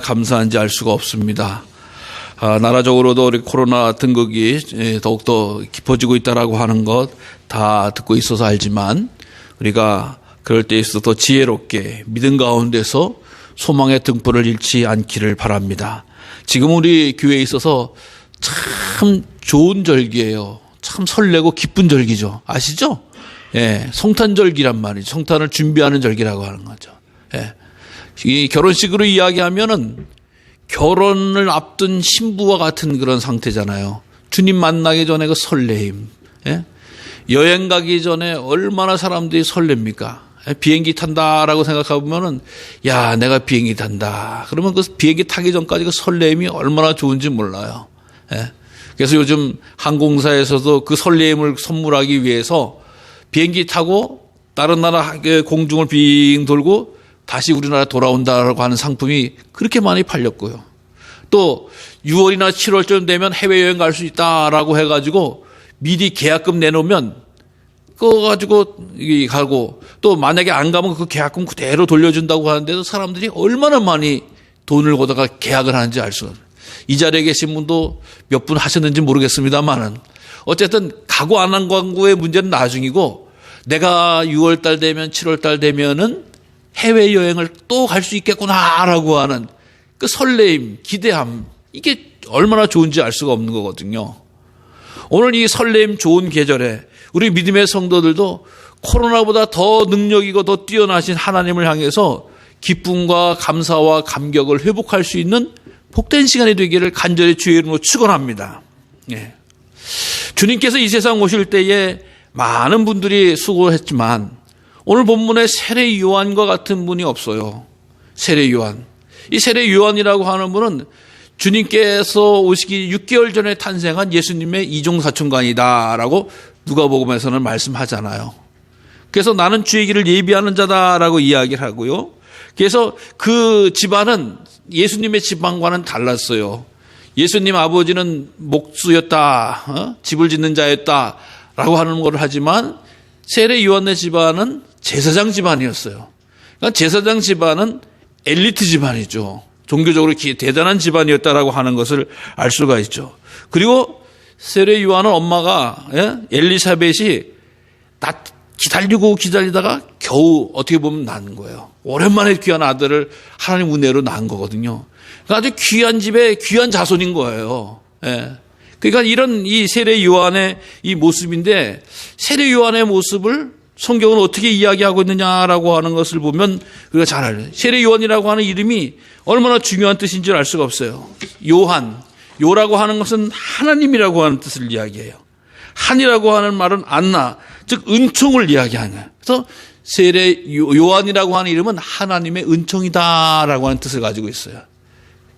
감사한지 알 수가 없습니다. 나라적으로도 우리 코로나 등극이 더욱더 깊어지고 있다라고 하는 것 다 듣고 있어서 알지만 우리가 그럴 때 있어서 더 지혜롭게 믿음 가운데서 소망의 등불을 잃지 않기를 바랍니다. 지금 우리 교회에 있어서 참 좋은 절기예요. 참 설레고 기쁜 절기죠. 아시죠? 예, 성탄절기란 말이죠. 성탄을 준비하는 절기라고 하는 거죠. 예. 이 결혼식으로 이야기하면은 결혼을 앞둔 신부와 같은 그런 상태잖아요. 주님 만나기 전에 그 설레임. 예? 여행 가기 전에 얼마나 사람들이 설렙니까? 예? 비행기 탄다라고 생각해보면은, 야, 내가 비행기 탄다. 그러면 그 비행기 타기 전까지 그 설레임이 얼마나 좋은지 몰라요. 예? 그래서 요즘 항공사에서도 그 설레임을 선물하기 위해서 비행기 타고 다른 나라 공중을 빙 돌고 다시 우리나라 돌아온다라고 하는 상품이 그렇게 많이 팔렸고요. 또 6월이나 7월쯤 되면 해외여행 갈 수 있다라고 해가지고 미리 계약금 내놓으면 그거 가지고 가고 또 만약에 안 가면 그 계약금 그대로 돌려준다고 하는데도 사람들이 얼마나 많이 돈을 거다가 계약을 하는지 알 수가 없어요. 이 자리에 계신 분도 몇 분 하셨는지 모르겠습니다만은 어쨌든 가고 안 한 광고의 문제는 나중이고 내가 6월달 되면 7월달 되면은 해외여행을 또 갈 수 있겠구나라고 하는 그 설레임, 기대함, 이게 얼마나 좋은지 알 수가 없는 거거든요. 오늘 이 설레임 좋은 계절에 우리 믿음의 성도들도 코로나보다 더 능력이고 더 뛰어나신 하나님을 향해서 기쁨과 감사와 감격을 회복할 수 있는 복된 시간이 되기를 간절히 주의 이름으로 축원합니다. 예. 주님께서 이 세상 오실 때에 많은 분들이 수고했지만 오늘 본문에 세례 요한과 같은 분이 없어요. 세례 요한. 이 세례 요한이라고 하는 분은 주님께서 오시기 6개월 전에 탄생한 예수님의 이종사촌간이다라고 누가복음에서는 말씀하잖아요. 그래서 나는 주의 길을 예비하는 자다라고 이야기를 하고요. 그래서 그 집안은 예수님의 집안과는 달랐어요. 예수님 아버지는 목수였다, 집을 짓는 자였다라고 하는 걸 하지만 세례 요한의 집안은 제사장 집안이었어요. 그러니까 제사장 집안은 엘리트 집안이죠. 종교적으로 대단한 집안이었다라고 하는 것을 알 수가 있죠. 그리고 세례 요한은 엄마가 엘리사벳이 기다리다가 겨우 어떻게 보면 낳은 거예요. 오랜만에 귀한 아들을 하나님 은혜로 낳은 거거든요. 그러니까 아주 귀한 집에 귀한 자손인 거예요. 예. 그러니까 이런 이 세례 요한의 이 모습인데 세례 요한의 모습을 성경은 어떻게 이야기하고 있느냐라고 하는 것을 보면 우리가 잘 알아요. 세례 요한이라고 하는 이름이 얼마나 중요한 뜻인지 알 수가 없어요. 요한, 요라고 하는 것은 하나님이라고 하는 뜻을 이야기해요. 한이라고 하는 말은 안나, 즉 은총을 이야기하는 거예요. 그래서 세례 요한이라고 하는 이름은 하나님의 은총이다라고 하는 뜻을 가지고 있어요.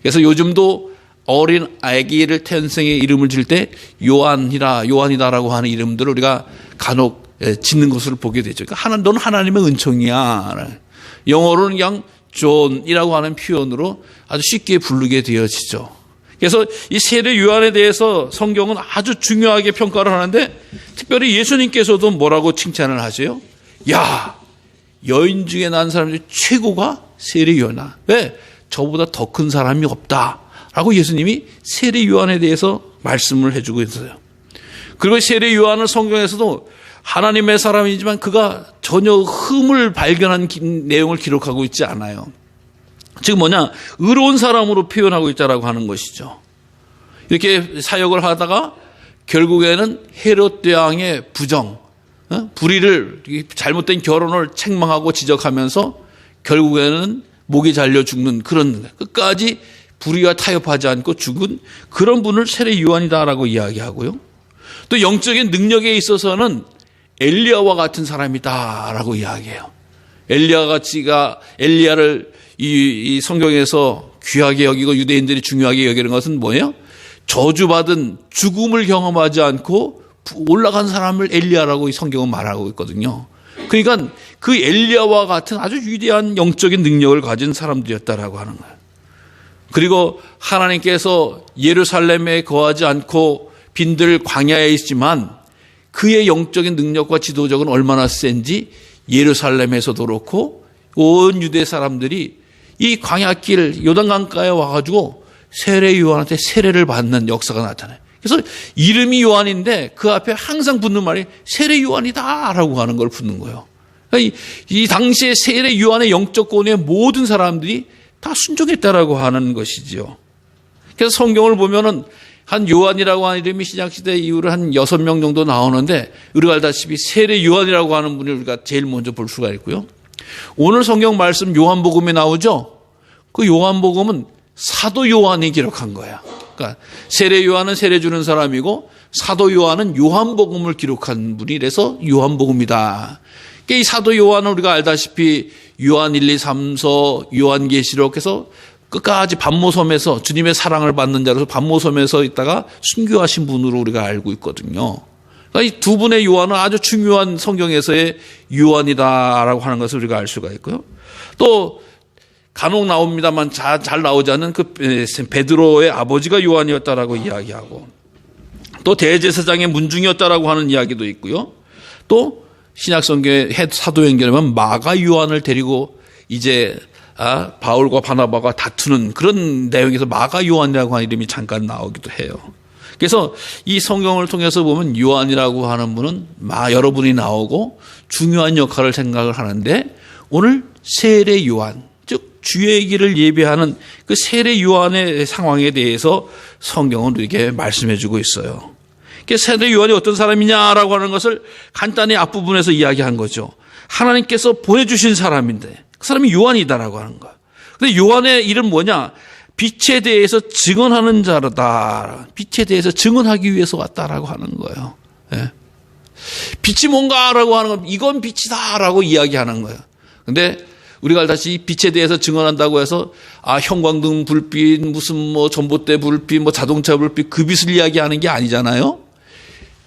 그래서 요즘도 어린 아기를 태생의 이름을 지을 때 요한이다라고 하는 이름들을 우리가 간혹 짓는 것을 보게 되죠. 그러니까 넌 하나님의 은총이야. 영어로는 그냥 존이라고 하는 표현으로 아주 쉽게 부르게 되어지죠. 그래서 이 세례 요한에 대해서 성경은 아주 중요하게 평가를 하는데 특별히 예수님께서도 뭐라고 칭찬을 하세요? 야, 여인 중에 난 사람 중에 최고가 세례 요한이다. 왜? 저보다 더 큰 사람이 없다. 라고 예수님이 세례 요한에 대해서 말씀을 해주고 있어요. 그리고 세례 요한은 성경에서도 하나님의 사람이지만 그가 전혀 흠을 발견한 내용을 기록하고 있지 않아요. 즉 뭐냐? 의로운 사람으로 표현하고 있다라고 하는 것이죠. 이렇게 사역을 하다가 결국에는 헤롯 왕의 부정, 불의를, 잘못된 결혼을 책망하고 지적하면서 결국에는 목이 잘려 죽는 그런 끝까지 불의와 타협하지 않고 죽은 그런 분을 세례 요한이다라고 이야기하고요. 또 영적인 능력에 있어서는 엘리야와 같은 사람이다라고 이야기해요. 엘리야를 이 성경에서 귀하게 여기고 유대인들이 중요하게 여기는 것은 뭐예요? 저주받은 죽음을 경험하지 않고 올라간 사람을 엘리야라고 이 성경은 말하고 있거든요. 그러니까 그 엘리야와 같은 아주 위대한 영적인 능력을 가진 사람들이었다라고 하는 거예요. 그리고 하나님께서 예루살렘에 거하지 않고 빈들 광야에 있지만 그의 영적인 능력과 지도력은 얼마나 센지 예루살렘에서도 그렇고 온 유대 사람들이 이 광야길 요단강가에 와가지고 세례 요한한테 세례를 받는 역사가 나타나요. 그래서 이름이 요한인데 그 앞에 항상 붙는 말이 세례 요한이다라고 하는 걸 붙는 거예요. 그러니까 이 당시에 세례 요한의 영적 권위에 모든 사람들이 다 순종했다라고 하는 것이지요. 그래서 성경을 보면은 한 요한이라고 하는 이름이 신약시대 이후로 한 6명 정도 나오는데 우리가 알다시피 세례 요한이라고 하는 분을 우리가 제일 먼저 볼 수가 있고요. 오늘 성경 말씀 요한복음에 나오죠. 그 요한복음은 사도 요한이 기록한 거예요. 그러니까 세례 요한은 세례 주는 사람이고 사도 요한은 요한복음을 기록한 분이라서 요한복음이다. 이 사도 요한은 우리가 알다시피 요한 1, 2, 3서 요한계시록 해서 끝까지 반모섬에서 주님의 사랑을 받는 자로서 반모섬에서 있다가 순교하신 분으로 우리가 알고 있거든요. 그러니까 이 두 분의 요한은 아주 중요한 성경에서의 요한이다라고 하는 것을 우리가 알 수가 있고요. 또 간혹 나옵니다만 잘 나오지 않는 그 베드로의 아버지가 요한이었다라고 이야기하고 또 대제사장의 문중이었다라고 하는 이야기도 있고요. 또 신약성경의 사도행전에는 마가 요한을 데리고 이제 바울과 바나바가 다투는 그런 내용에서 마가 요한이라고 하는 이름이 잠깐 나오기도 해요. 그래서 이 성경을 통해서 보면 요한이라고 하는 분은 여러 분이 나오고 중요한 역할을 생각을 하는데 오늘 세례 요한 즉 주의 길을 예배하는 그 세례 요한의 상황에 대해서 성경은 우리에게 말씀해 주고 있어요. 세례 요한이 어떤 사람이냐라고 하는 것을 간단히 앞부분에서 이야기한 거죠. 하나님께서 보내주신 사람인데 그 사람이 요한이다라고 하는 거예요. 근데 요한의 이름 뭐냐? 빛에 대해서 증언하는 자다. 빛에 대해서 증언하기 위해서 왔다라고 하는 거예요. 예. 빛이 뭔가라고 하는 건 이건 빛이다라고 이야기하는 거예요. 근데 우리가 알다시피 빛에 대해서 증언한다고 해서 형광등 불빛, 무슨 전봇대 불빛, 자동차 불빛 그 빛을 이야기하는 게 아니잖아요.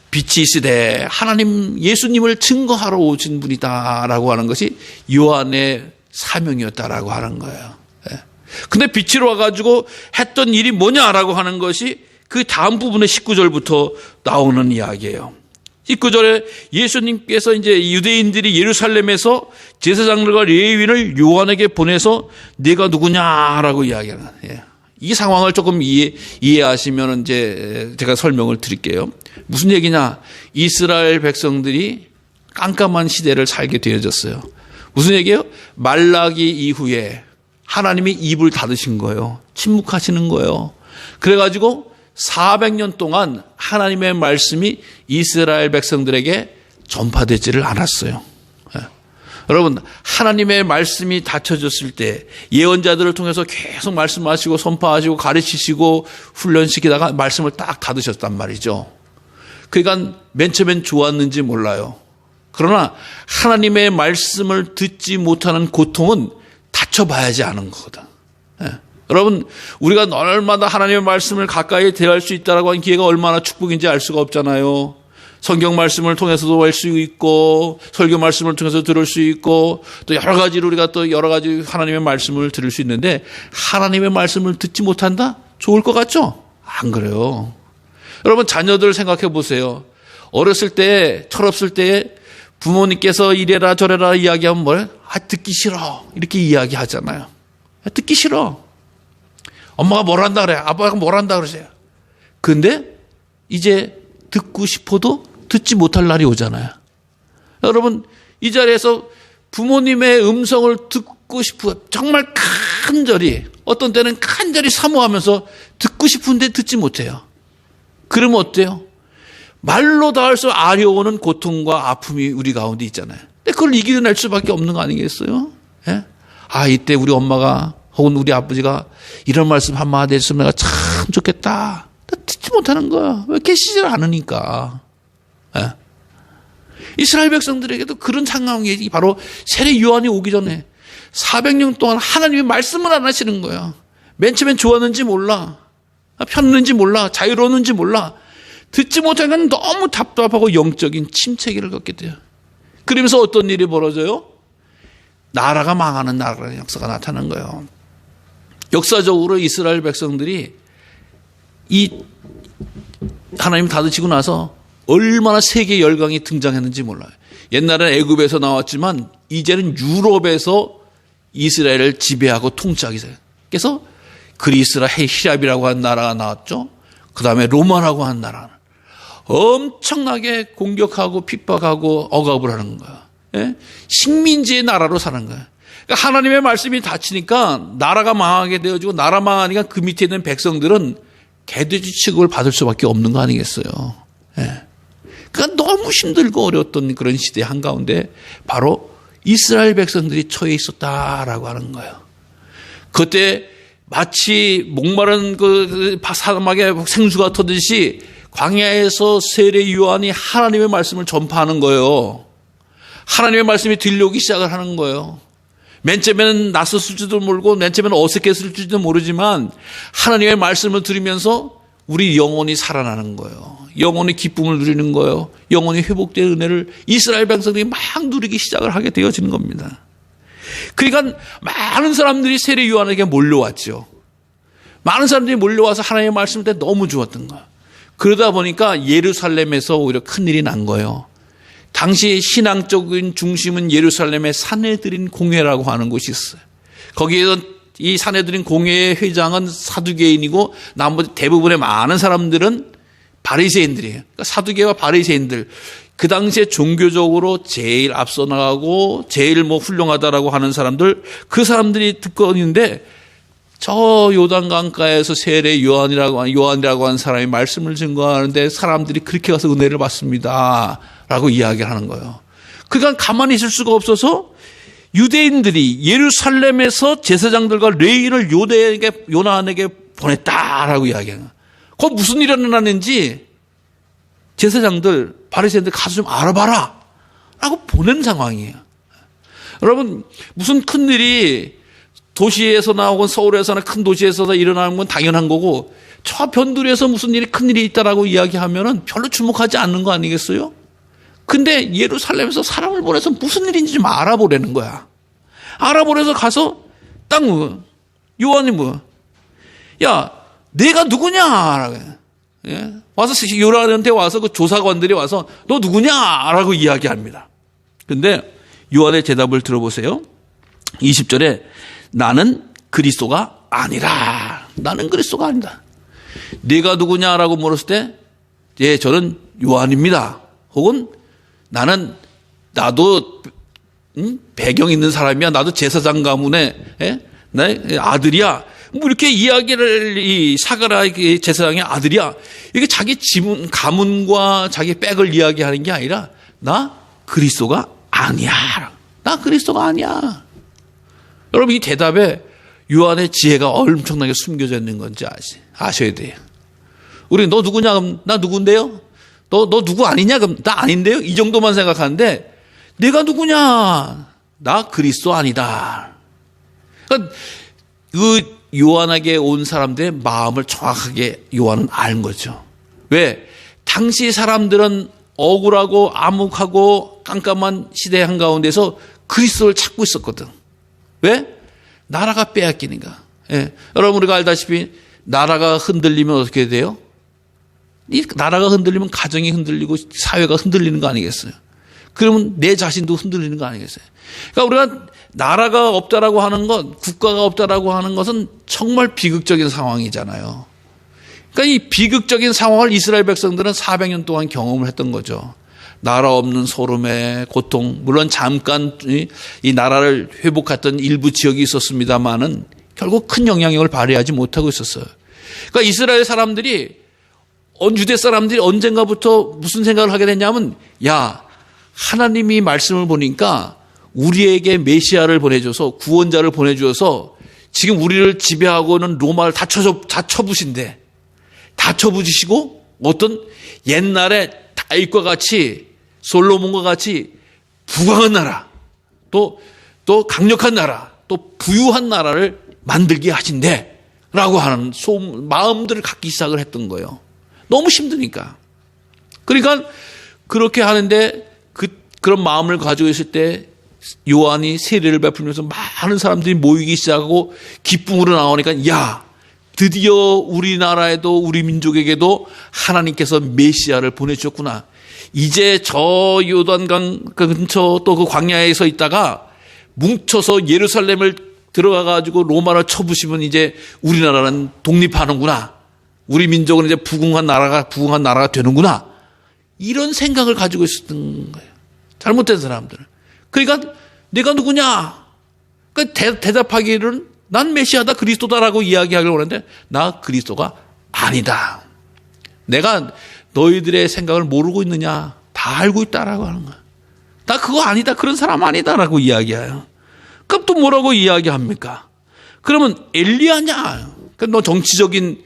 빛이 있으되 하나님 예수님을 증거하러 오신 분이다라고 하는 것이 요한의 사명이었다라고 하는 거예요. 근데 빛으로 와가지고 했던 일이 뭐냐라고 하는 것이 그 다음 부분의 19절부터 나오는 이야기예요. 19절에 예수님께서 이제 유대인들이 예루살렘에서 제사장들과 레위인을 요한에게 보내서 네가 누구냐라고 이야기하는 거예요. 이 상황을 조금 이해하시면 이제 제가 설명을 드릴게요. 무슨 얘기냐? 이스라엘 백성들이 깜깜한 시대를 살게 되어졌어요. 무슨 얘기예요? 말라기 이후에 하나님이 입을 닫으신 거예요. 침묵하시는 거예요. 그래가지고 400년 동안 하나님의 말씀이 이스라엘 백성들에게 전파되지를 않았어요. 여러분, 하나님의 말씀이 닫혀졌을 때 예언자들을 통해서 계속 말씀하시고 선포하시고 가르치시고 훈련시키다가 말씀을 딱 닫으셨단 말이죠. 그러니까 맨 처음엔 좋았는지 몰라요. 그러나 하나님의 말씀을 듣지 못하는 고통은 닫혀봐야지 아는 거거든. 여러분, 우리가 날마다 하나님의 말씀을 가까이 대할 수 있다라고 하는 기회가 얼마나 축복인지 알 수가 없잖아요. 성경 말씀을 통해서도 할 수 있고 설교 말씀을 통해서 들을 수 있고 또 여러 가지로 우리가 또 여러 가지 하나님의 말씀을 들을 수 있는데 하나님의 말씀을 듣지 못한다? 좋을 것 같죠? 안 그래요. 여러분 자녀들 생각해 보세요. 어렸을 때 철없을 때 부모님께서 이래라 저래라 이야기하면 뭐래? 듣기 싫어 이렇게 이야기하잖아요. 듣기 싫어. 엄마가 뭘 한다 그래. 아빠가 뭘 한다 그러세요. 근데 이제 듣고 싶어도 듣지 못할 날이 오잖아요. 여러분 이 자리에서 부모님의 음성을 듣고 싶어 정말 간절히 어떤 때는 간절히 사모하면서 듣고 싶은데 듣지 못해요. 그러면 어때요? 말로 다 할 수 아려오는 고통과 아픔이 우리 가운데 있잖아요. 근데 그걸 이겨낼 수밖에 없는 거 아니겠어요? 예? 이때 우리 엄마가 혹은 우리 아버지가 이런 말씀 한마디 했으면 내가 참 좋겠다. 듣지 못하는 거야. 왜 계시질 않으니까. 예? 이스라엘 백성들에게도 그런 상황이 바로 세례 요한이 오기 전에 400년 동안 하나님의 말씀을 안 하시는 거야. 맨 처음엔 좋았는지 몰라. 편했는지 몰라. 자유로웠는지 몰라. 듣지 못하니까 너무 답답하고 영적인 침체기를 겪게 돼요. 그러면서 어떤 일이 벌어져요? 나라가 망하는 나라의 역사가 나타나는 거예요. 역사적으로 이스라엘 백성들이 이 하나님 닫으시고 나서 얼마나 세계 열강이 등장했는지 몰라요. 옛날에는 애굽에서 나왔지만 이제는 유럽에서 이스라엘을 지배하고 통치하기 시작해요. 그래서 그리스라 히랍이라고 하는 나라가 나왔죠. 그 다음에 로마라고 하는 나라. 엄청나게 공격하고 핍박하고 억압을 하는 거야. 예? 식민지의 나라로 사는 거야. 그러니까 하나님의 말씀이 닫히니까 나라가 망하게 되어지고 나라 망하니까 그 밑에 있는 백성들은 개돼지 취급을 받을 수밖에 없는 거 아니겠어요. 예. 그러니까 너무 힘들고 어려웠던 그런 시대 한가운데 바로 이스라엘 백성들이 처해 있었다라고 하는 거예요. 그때 마치 목마른 그 사막에 생수가 터듯이 광야에서 세례 요한이 하나님의 말씀을 전파하는 거예요. 하나님의 말씀이 들려오기 시작을 하는 거예요. 맨 처음에는 낯섰을지도 모르고 맨 처음에는 어색했을지도 모르지만 하나님의 말씀을 들으면서 우리 영혼이 살아나는 거예요. 영혼의 기쁨을 누리는 거예요. 영혼이 회복된 은혜를 이스라엘 백성들이 막 누리기 시작을 하게 되어지는 겁니다. 그러니까 많은 사람들이 세례 요한에게 몰려왔죠. 많은 사람들이 몰려와서 하나님의 말씀을 때 너무 좋았던 거야. 그러다 보니까 예루살렘에서 오히려 큰일이 난 거예요. 당시 신앙적인 중심은 예루살렘의 산헤드린 공회라고 하는 곳이 있어요. 거기에서 이 산헤드린 공회의 회장은 사두개인이고 나머지 대부분의 많은 사람들은 바리새인들이에요. 그러니까 사두개와 바리새인들, 그 당시에 종교적으로 제일 앞서 나가고 제일 훌륭하다라고 하는 사람들, 그 사람들이 듣고 있는데 저 요단강가에서 세례 요한이라고 하는 사람이 말씀을 증거하는데 사람들이 그렇게 가서 은혜를 받습니다 라고 이야기를 하는 거예요. 그러니까 가만히 있을 수가 없어서 유대인들이 예루살렘에서 제사장들과 레위인을 요나에게 보냈다라고 이야기해요. 거기 무슨 일이 일어났는지 제사장들, 바리새인들 가서 좀 알아봐라 라고 보낸 상황이에요. 여러분, 무슨 큰일이 도시에서나 혹은 서울에서나 큰 도시에서 일어나는 건 당연한 거고 저 변두리에서 무슨 일이 큰일이 있다라고 이야기하면은 별로 주목하지 않는 거 아니겠어요? 근데 예루살렘에서 사람을 보내서 무슨 일인지 좀 알아보라는 거야. 알아보래서 가서 딱 요한이 야, 내가 누구냐? 예? 와서 요한한테 와서 그 조사관들이 와서 너 누구냐라고 이야기합니다. 근데 요한의 대답을 들어보세요. 20절에 나는 그리스도가 아니라. 나는 그리스도가 아니다. 네가 누구냐라고 물었을 때 예, 저는 요한입니다. 혹은 나도 배경 있는 사람이야. 나도 제사장 가문의 내 아들이야. 이렇게 이야기를 이 사가라 제사장의 아들이야. 이게 자기 지문 가문과 자기 백을 이야기하는 게 아니라 나 그리스도가 아니야. 나 그리스도가 아니야. 여러분 이 대답에 요한의 지혜가 엄청나게 숨겨져 있는 건지 아셔야 돼요. 우리 너 누구냐? 그럼 나 누군데요? 너 누구 아니냐? 그럼 나 아닌데요? 이 정도만 생각하는데 내가 누구냐? 나 그리스도 아니다. 그러니까 그 요한에게 온 사람들의 마음을 정확하게 요한은 아는 거죠. 왜? 당시 사람들은 억울하고 암묵하고 깜깜한 시대 한가운데서 그리스도를 찾고 있었거든. 왜? 나라가 빼앗기니까. 예. 여러분 우리가 알다시피 나라가 흔들리면 어떻게 돼요? 이 나라가 흔들리면 가정이 흔들리고 사회가 흔들리는 거 아니겠어요? 그러면 내 자신도 흔들리는 거 아니겠어요? 그러니까 우리가 나라가 없다라고 하는 것, 국가가 없다라고 하는 것은 정말 비극적인 상황이잖아요. 그러니까 이 비극적인 상황을 이스라엘 백성들은 400년 동안 경험을 했던 거죠. 나라 없는 소름의 고통, 물론 잠깐 이 나라를 회복했던 일부 지역이 있었습니다만은 결국 큰 영향력을 발휘하지 못하고 있었어요. 그러니까 이스라엘 사람들이 유대 사람들이 언젠가부터 무슨 생각을 하게 됐냐면 야, 하나님이 말씀을 보니까 우리에게 메시아를 보내줘서 구원자를 보내주어서 지금 우리를 지배하고는 로마를 다 쳐부신대. 다 쳐부시고 어떤 옛날에 다윗과 같이 솔로몬과 같이 부강한 나라 또 강력한 나라 또 부유한 나라를 만들게 하신대 라고 하는 마음들을 갖기 시작을 했던 거예요. 너무 힘드니까. 그러니까 그렇게 하는데 그런 마음을 가지고 있을 때 요한이 세례를 베풀면서 많은 사람들이 모이기 시작하고 기쁨으로 나오니까 야, 드디어 우리나라에도 우리 민족에게도 하나님께서 메시아를 보내주셨구나. 이제 저 요단강 근처 또 그 광야에 서 있다가 뭉쳐서 예루살렘을 들어가가지고 로마를 쳐부시면 이제 우리나라는 독립하는구나. 우리 민족은 이제 부흥한 나라가 되는구나. 이런 생각을 가지고 있었던 거예요. 잘못된 사람들은. 그러니까 내가 누구냐? 그러니까 대답하기를 난 메시아다, 그리스도다라고 이야기하려고 하는데 나 그리스도가 아니다. 내가 너희들의 생각을 모르고 있느냐? 다 알고 있다라고 하는 거야. 나 그거 아니다. 그런 사람 아니다라고 이야기해요. 그럼 또 뭐라고 이야기합니까? 그러면 엘리야냐? 그러니까 너 정치적인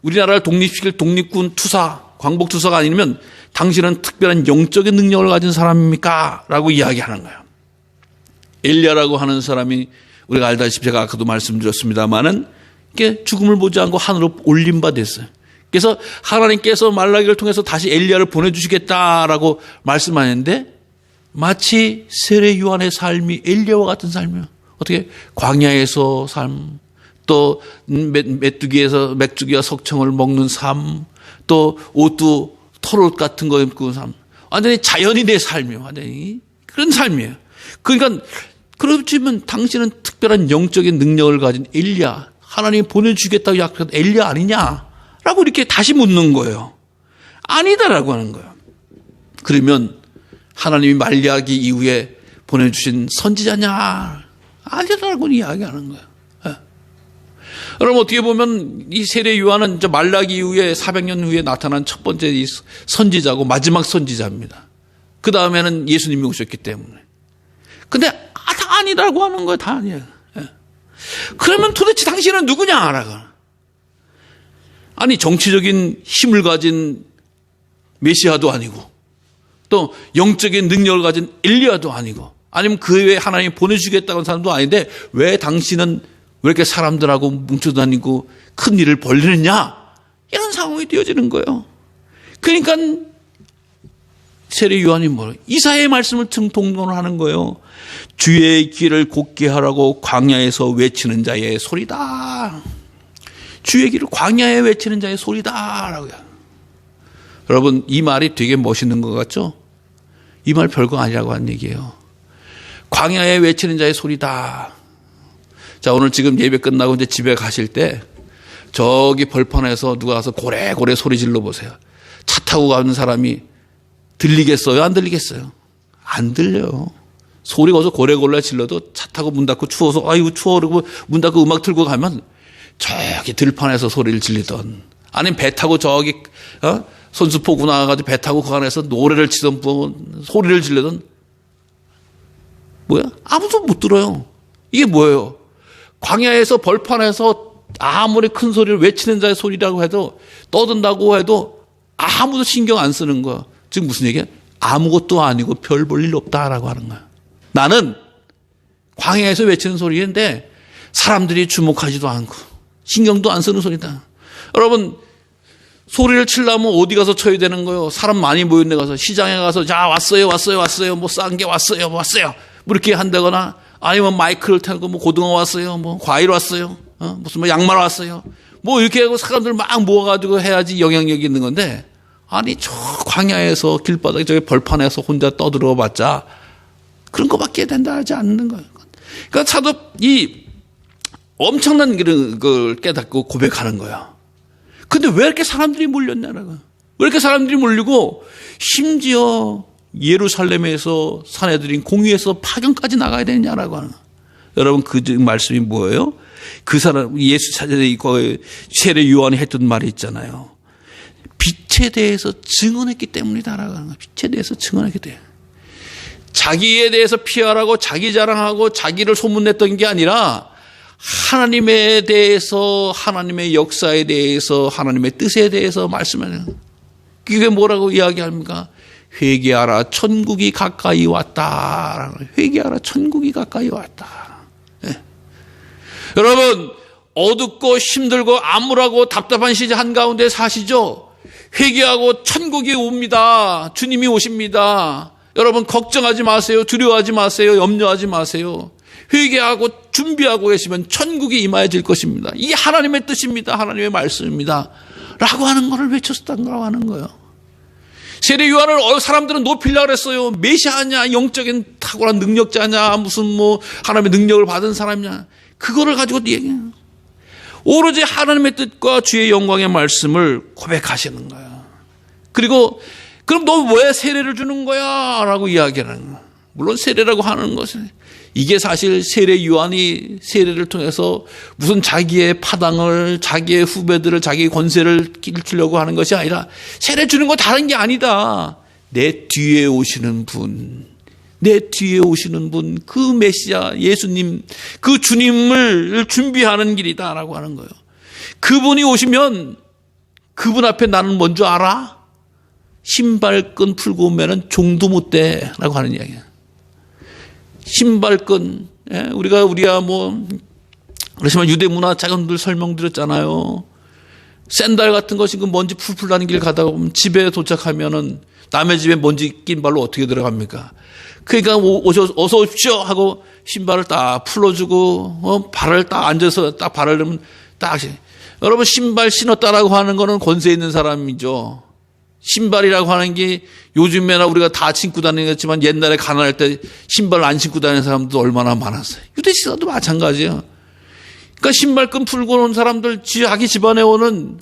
우리나라를 독립시킬 독립군 투사, 광복투사가 아니면 당신은 특별한 영적인 능력을 가진 사람입니까? 라고 이야기하는 거예요. 엘리야라고 하는 사람이 우리가 알다시피 제가 아까도 말씀드렸습니다마는 죽음을 보지 않고 하늘로 올린 바 됐어요. 그래서 하나님께서 말라기를 통해서 다시 엘리야를 보내주시겠다라고 말씀하는데 마치 세례 요한의 삶이 엘리야와 같은 삶이에요. 어떻게 광야에서 삶, 또 메뚜기와 석청을 먹는 삶, 또 옷도 털옷 같은 거 입고 삶, 완전히 자연인의 삶이에요. 완전히 그런 삶이에요. 그러니까 그렇지만 당신은 특별한 영적인 능력을 가진 엘리야, 하나님이 보내주겠다고 약속한 엘리야 아니냐라고 이렇게 다시 묻는 거예요. 아니다라고 하는 거예요. 그러면 하나님이 말라기 이후에 보내주신 선지자냐? 아니라고 이야기하는 거예요. 네. 여러분 어떻게 보면 이 세례 요한은 말라기 이후에 400년 후에 나타난 첫 번째 선지자고 마지막 선지자입니다. 그 다음에는 예수님이 오셨기 때문에. 근데 다 아니라고 하는 거예요. 다 아니에요. 네. 그러면 도대체 당신은 누구냐라고. 아니 정치적인 힘을 가진 메시아도 아니고 또 영적인 능력을 가진 엘리야도 아니고 아니면 그 외에 하나님이 보내주겠다는 사람도 아닌데 왜 당신은 왜 이렇게 사람들하고 뭉쳐다니고 큰 일을 벌리느냐? 이런 상황이 되어지는 거예요. 그러니까 세례 요한이 뭐예요? 이사야의 말씀을 통독을 하는 거예요. 주의 길을 곧게 하라고 광야에서 외치는 자의 소리다. 주의 길을 광야에 외치는 자의 소리다라고요. 여러분 이 말이 되게 멋있는 것 같죠? 이 말 별거 아니라고 하는 얘기예요. 광야에 외치는 자의 소리다. 자 오늘 지금 예배 끝나고 이제 집에 가실 때 저기 벌판에서 누가 가서 고래고래 소리 질러 보세요. 차 타고 가는 사람이 들리겠어요? 안 들리겠어요? 안 들려요. 소리가 어서 고래고래 질러도 차 타고 문 닫고 추워서 아이고 추워 그러고 문 닫고 음악 틀고 가면 저기 들판에서 소리를 질리던 아니면 배 타고 저기 손수포구 나가가지고 배 타고 그 안에서 노래를 치던 소리를 질르던 뭐야? 아무도 못 들어요. 이게 뭐예요? 광야에서 벌판에서 아무리 큰 소리를 외치는 자의 소리라고 해도 떠든다고 해도 아무도 신경 안 쓰는 거야. 지금 무슨 얘기야? 아무것도 아니고 별 볼 일 없다라고 하는 거야. 나는 광야에서 외치는 소리인데 사람들이 주목하지도 않고 신경도 안 쓰는 소리다. 여러분 소리를 치려면 어디 가서 쳐야 되는 거예요? 사람 많이 모인 데 가서 시장에 가서 자 왔어요 뭐 싼 게 왔어요 뭐 이렇게 한다거나 아니면 마이크를 타고 뭐 고등어 왔어요 뭐 과일 왔어요 무슨 뭐 양말 왔어요 뭐 이렇게 하고 사람들 막 모아가지고 해야지 영향력이 있는 건데 아니 저 광야에서 길바닥에 저기 벌판에서 혼자 떠들어봤자 그런 거밖에 된다 하지 않는 거예요. 그러니까 사도 이 엄청난 걸 깨닫고 고백하는 거야. 근데 왜 이렇게 사람들이 몰렸냐라고. 왜 이렇게 사람들이 몰리고 심지어 예루살렘에서 사내들인 공유에서 파견까지 나가야 되냐라고 하는 거야. 여러분 그 말씀이 뭐예요? 그 사람 예수 찾아내 세례 요한이 했던 말이 있잖아요. 빛에 대해서 증언했기 때문이다라고 하는 거야. 빛에 대해서 증언했기 때문에. 자기에 대해서 피하라고 자기 자랑하고 자기를 소문냈던 게 아니라 하나님에 대해서 하나님의 역사에 대해서 하나님의 뜻에 대해서 말씀하는 그게 뭐라고 이야기합니까? 회개하라 천국이 가까이 왔다. 회개하라 천국이 가까이 왔다. 네. 여러분 어둡고 힘들고 암울하고 답답한 시절 한가운데 사시죠? 회개하고 천국이 옵니다. 주님이 오십니다. 여러분 걱정하지 마세요. 두려워하지 마세요. 염려하지 마세요. 회개하고 준비하고 계시면 천국이 임하여질 것입니다. 이게 하나님의 뜻입니다. 하나님의 말씀입니다. 라고 하는 것을 외쳤다고 하는 거예요. 세례 요한을 사람들은 높이려고 그랬어요. 메시아냐, 영적인 탁월한 능력자냐, 무슨 뭐 하나님의 능력을 받은 사람이냐, 그거를 가지고 얘기해요. 오로지 하나님의 뜻과 주의 영광의 말씀을 고백하시는 거야. 그리고 그럼 너 왜 세례를 주는 거야? 라고 이야기하는 거야. 물론 세례라고 하는 것은 이게 사실 세례 요한이 세례를 통해서 무슨 자기의 파당을, 자기의 후배들을, 자기의 권세를 길추려고 하는 것이 아니라 세례 주는 거 다른 게 아니다. 내 뒤에 오시는 분, 내 뒤에 오시는 분, 그 메시아 예수님, 그 주님을 준비하는 길이다라고 하는 거예요. 그분이 오시면 그분 앞에 나는 뭔지 알아? 신발끈 풀고 오면은 종도 못 돼라고 하는 이야기야. 신발끈, 우리가 뭐 그렇지만 유대 문화 자금들 설명드렸잖아요. 샌들 같은 것이 그 먼지 풀풀 나는 길 가다가 보면 집에 도착하면은 남의 집에 먼지 낀 발로 어떻게 들어갑니까? 그러니까 어서 오십시오 하고 신발을 딱 풀어주고 발을 딱 앉아서 딱 발을 넣으면 딱. 여러분 신발 신었다라고 하는 거는 권세 있는 사람이죠. 신발이라고 하는 게 요즘에나 우리가 다 신고 다니겠지만 옛날에 가난할 때 신발 안 신고 다니는 사람도 얼마나 많았어요. 유대 시대도 마찬가지예요. 그러니까 신발끈 풀고 온 사람들, 자기 집안에 오는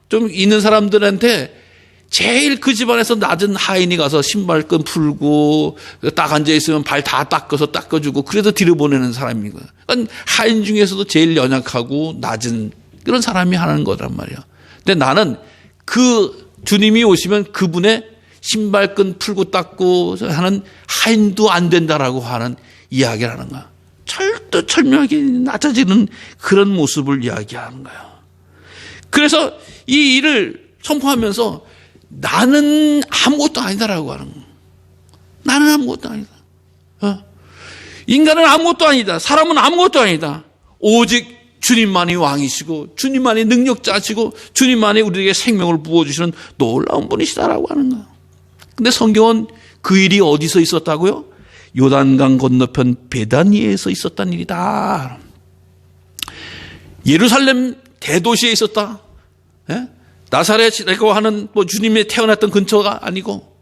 좀 있는 사람들한테 제일 그 집안에서 낮은 하인이 가서 신발끈 풀고 딱 앉아 있으면 발 다 닦아서 닦아주고 그래서 뒤로 보내는 사람인 거예요. 그러니까 하인 중에서도 제일 연약하고 낮은 그런 사람이 하는 거란 말이에요. 근데 나는 그 주님이 오시면 그분의 신발끈 풀고 닦고 하는 하인도 안 된다라고 하는 이야기를 하는 거야. 철저하게 낮아지는 그런 모습을 이야기하는 거예요. 그래서 이 일을 선포하면서 나는 아무것도 아니다라고 하는 거예요. 나는 아무것도 아니다. 인간은 아무것도 아니다. 사람은 아무것도 아니다. 오직 주님만이 왕이시고 주님만이 능력자시고 주님만이 우리에게 생명을 부어주시는 놀라운 분이시다라고 하는 거예요. 근데 성경은 그 일이 어디서 있었다고요? 요단강 건너편 베다니에서 있었다는 일이다. 예루살렘 대도시에 있었다. 나사렛이라고 하는 뭐 주님이 태어났던 근처가 아니고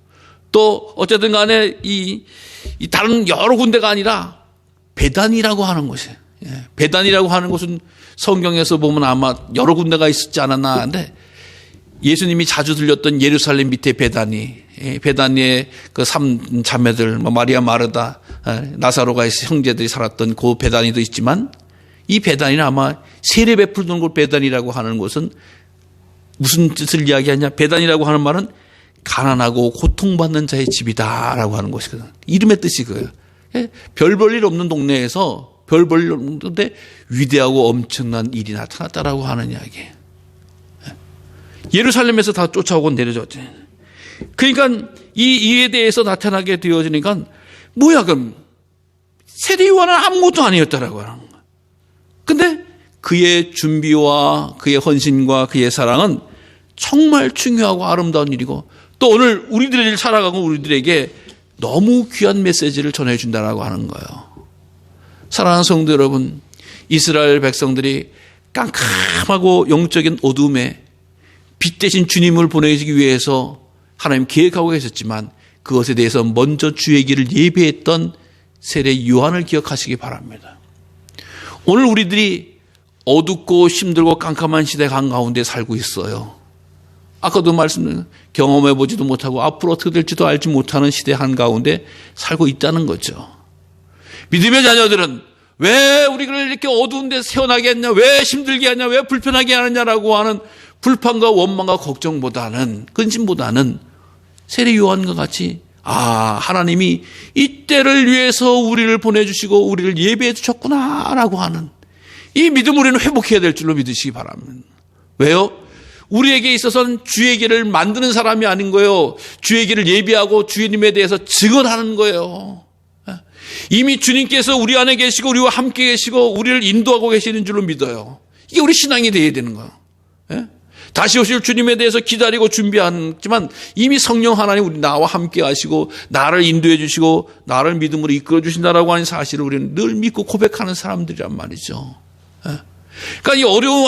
또 어쨌든 간에 이 다른 여러 군데가 아니라 베단이라고 하는 곳이에요. 베단이라고 하는 곳은 성경에서 보면 아마 여러 군데가 있었지 않았나 하는데 예수님이 자주 들렸던 예루살렘 밑에 베다니의 그 3자매들, 마리아, 마르다, 나사로가 형제들이 살았던 그 베다니도 있지만 이 베다니는 아마 세례 베풀던 곳 베다니라고 하는 곳은 무슨 뜻을 이야기하냐? 베단이라고 하는 말은 가난하고 고통받는 자의 집이다라고 하는 것이거든. 이름의 뜻이 그거예요. 별 볼 일 없는 동네에서 별 볼 일 없는데 위대하고 엄청난 일이 나타났다라고 하는 이야기예요. 예루살렘에서 다 쫓아오고 내려졌지. 그러니까 이 일에 대해서 나타나게 되어지니까 뭐야 그럼 세례 요한은 아무것도 아니었다라고 하는 거야. 근데 그의 준비와 그의 헌신과 그의 사랑은 정말 중요하고 아름다운 일이고 또 오늘 우리들을 살아가고 우리들에게 너무 귀한 메시지를 전해준다라고 하는 거예요. 사랑하는 성도 여러분, 이스라엘 백성들이 깜깜하고 영적인 어둠에 빛 대신 주님을 보내기 위해서 하나님 계획하고 계셨지만 그것에 대해서 먼저 주의 길을 예배했던 세례 요한을 기억하시기 바랍니다. 오늘 우리들이 어둡고 힘들고 깜깜한 시대 한가운데 살고 있어요. 아까도 말씀드린 경험해보지도 못하고 앞으로 어떻게 될지도 알지 못하는 시대 한가운데 살고 있다는 거죠. 믿음의 자녀들은 왜 우리를 이렇게 어두운 데서 태어나게 했냐, 왜 힘들게 하냐, 왜 불편하게 하느냐라고 하는 불판과 원망과 걱정보다는, 근심보다는 세례 요한과 같이 하나님이 이 때를 위해서 우리를 보내주시고 우리를 예배해 주셨구나라고 하는 이 믿음을 우리는 회복해야 될 줄로 믿으시기 바랍니다. 왜요? 우리에게 있어서는 주의 길을 만드는 사람이 아닌 거예요. 주의 길을 예비하고 주님에 대해서 증언하는 거예요. 이미 주님께서 우리 안에 계시고 우리와 함께 계시고 우리를 인도하고 계시는 줄로 믿어요. 이게 우리 신앙이 되어야 되는 거예요. 다시 오실 주님에 대해서 기다리고 준비하지만 이미 성령 하나님 우리 나와 함께 하시고 나를 인도해 주시고 나를 믿음으로 이끌어 주신다라고 하는 사실을 우리는 늘 믿고 고백하는 사람들이란 말이죠. 그러니까 이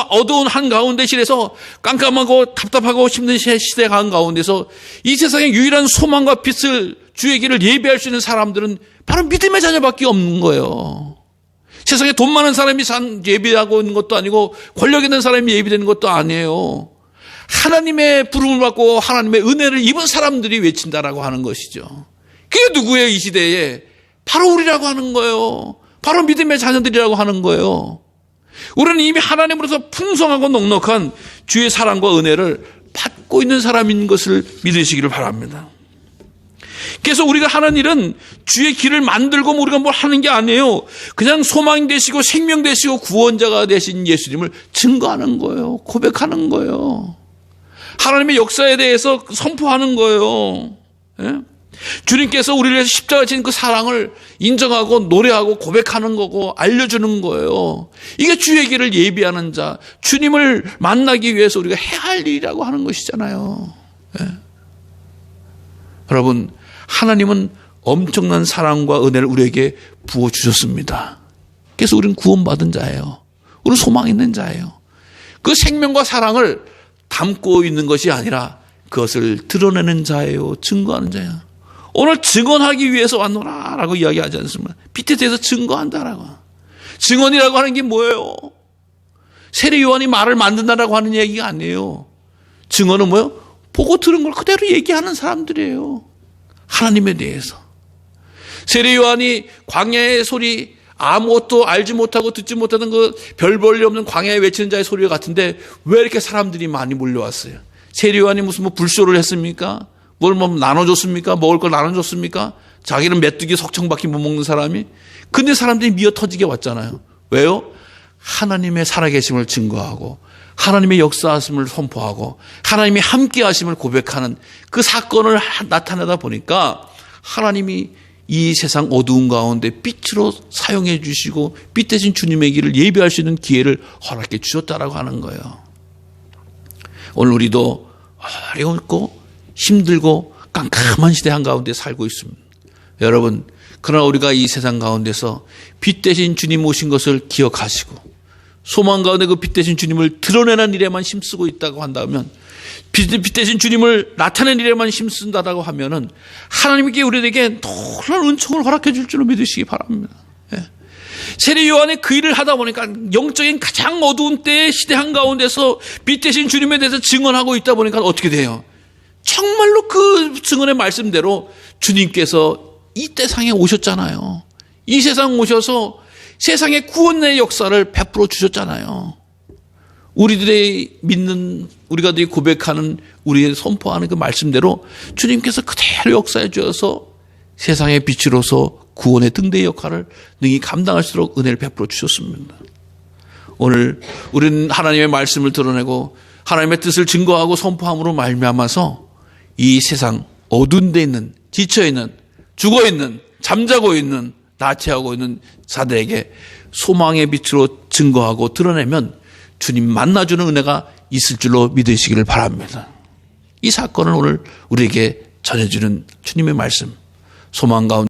어두운 한가운데 실에서 깜깜하고 답답하고 힘든 시대 한가운데서 이 세상의 유일한 소망과 빛을 주의 길을 예배할 수 있는 사람들은 바로 믿음의 자녀밖에 없는 거예요. 세상에 돈 많은 사람이 예배하고 있는 것도 아니고 권력 있는 사람이 예배되는 것도 아니에요. 하나님의 부름을 받고 하나님의 은혜를 입은 사람들이 외친다라고 하는 것이죠. 그게 누구예요? 이 시대에 바로 우리라고 하는 거예요. 바로 믿음의 자녀들이라고 하는 거예요. 우리는 이미 하나님으로서 풍성하고 넉넉한 주의 사랑과 은혜를 받고 있는 사람인 것을 믿으시기를 바랍니다. 그래서 우리가 하는 일은 주의 길을 만들고 우리가 뭘 하는 게 아니에요. 그냥 소망 되시고 생명 되시고 구원자가 되신 예수님을 증거하는 거예요. 고백하는 거예요. 하나님의 역사에 대해서 선포하는 거예요. 예? 주님께서 우리를 위해서 십자가 지신 그 사랑을 인정하고 노래하고 고백하는 거고 알려주는 거예요. 이게 주의 길을 예비하는 자, 주님을 만나기 위해서 우리가 해야 할 일이라고 하는 것이잖아요. 예. 여러분, 하나님은 엄청난 사랑과 은혜를 우리에게 부어주셨습니다. 그래서 우리는 구원받은 자예요. 우리는 소망 있는 자예요. 그 생명과 사랑을 담고 있는 것이 아니라 그것을 드러내는 자예요. 증거하는 자예요. 오늘 증언하기 위해서 왔노라라고 이야기하지 않습니까? 빛에 대해서 증거한다라고. 증언이라고 하는 게 뭐예요? 세례 요한이 말을 만든다라고 하는 얘기가 아니에요. 증언은 뭐예요? 보고 들은 걸 그대로 얘기하는 사람들이에요. 하나님에 대해서. 세례 요한이 광야의 소리, 아무것도 알지 못하고 듣지 못하는 그 별 볼일 없는 광야에 외치는 자의 소리가 같은데 왜 이렇게 사람들이 많이 몰려왔어요? 세례 요한이 무슨 불쇼를 했습니까? 뭘 나눠줬습니까? 먹을 걸 나눠줬습니까? 자기는 메뚜기 석청밖에 못 먹는 사람이. 근데 사람들이 미어 터지게 왔잖아요. 왜요? 하나님의 살아계심을 증거하고 하나님의 역사하심을 선포하고 하나님이 함께하심을 고백하는 그 사건을 나타내다 보니까 하나님이 이 세상 어두운 가운데 빛으로 사용해 주시고 빛 대신 주님의 길을 예배할 수 있는 기회를 허락해 주셨다라고 하는 거예요. 오늘 우리도 어렵고 힘들고 깜깜한 시대 한가운데 살고 있습니다. 여러분, 그러나 우리가 이 세상 가운데서 빛 대신 주님 오신 것을 기억하시고 소망 가운데 그 빛 대신 주님을 드러내는 일에만 힘쓰고 있다고 한다면, 빛 대신 주님을 나타내는 일에만 힘쓴다고 하면은 하나님께 우리에게 놀라운 은총을 허락해 줄 줄로 믿으시기 바랍니다. 예. 세례 요한의 그 일을 하다 보니까 영적인 가장 어두운 때의 시대 한가운데서 빛 대신 주님에 대해서 증언하고 있다 보니까 어떻게 돼요? 정말로 그 증언의 말씀대로 주님께서 이 세상에 오셨잖아요. 이 세상 오셔서 세상의 구원의 역사를 베풀어 주셨잖아요. 우리들의 믿는, 우리가 고백하는, 우리의 선포하는 그 말씀대로 주님께서 그대로 역사해 주셔서 세상의 빛으로서 구원의 등대의 역할을 능히 감당할 수 있도록 은혜를 베풀어 주셨습니다. 오늘 우리는 하나님의 말씀을 드러내고 하나님의 뜻을 증거하고 선포함으로 말미암아서 이 세상 어두운 데 있는, 지쳐있는, 죽어있는, 잠자고 있는, 나체하고 있는 자들에게 소망의 빛으로 증거하고 드러내면 주님 만나주는 은혜가 있을 줄로 믿으시기를 바랍니다. 이 사건을 오늘 우리에게 전해주는 주님의 말씀, 소망 가운데